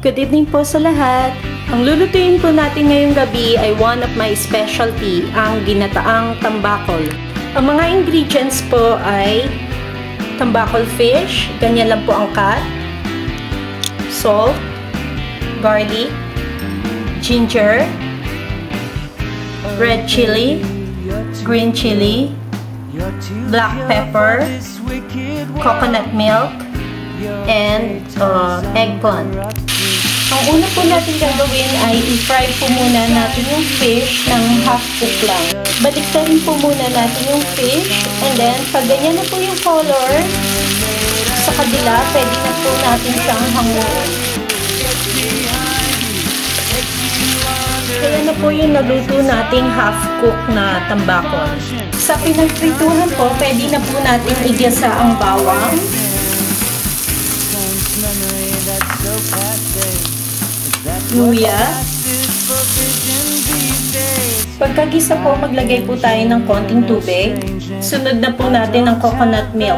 Good evening po sa lahat. Ang lulutuin po natin ngayong gabi ay one of my specialty, ang ginataang tambakol. Ang mga ingredients po ay tambakol fish, ganyan lang po ang cut, salt, garlic, ginger, red chili, green chili, black pepper, coconut milk, and eggplant. Ang una po natin gagawin ay i-fry po muna natin yung fish ng half cook lang. Baliktarin po muna natin yung fish, and then pag ganyan na po yung color sa kabila, pwede na po natin siyang hanguin. Kaya na po yung naluto nating half cook na tambakol. Sa pinagprituhan po, pwede na po natin igisa ang bawang, luya. Pagkagisa po, maglagay po tayo ng konting tubig. Sunod na po natin ang coconut milk.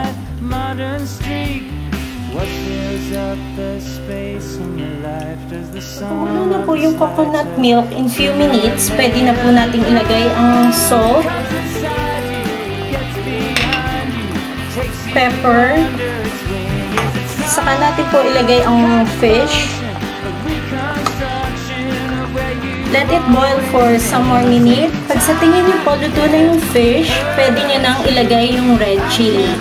Kumulo na po yung coconut milk in few minutes, pwede na po natin ilagay ang salt, pepper, saka natin po ilagay ang fish. Let it boil for some more minutes. Pag sa tingin niyo po luto na yung fish, pwede niyo nang ilagay yung red chili.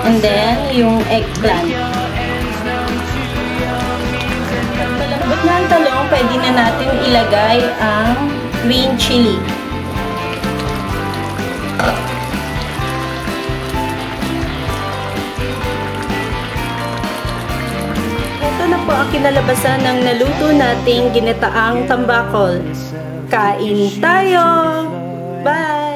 And then, yung eggplant. Malambot na ang talong, pwede na natin ilagay ang green chili. Ito na po ang kinalabasan ng naluto nating ginataang tambakol. Kain tayo! Bye!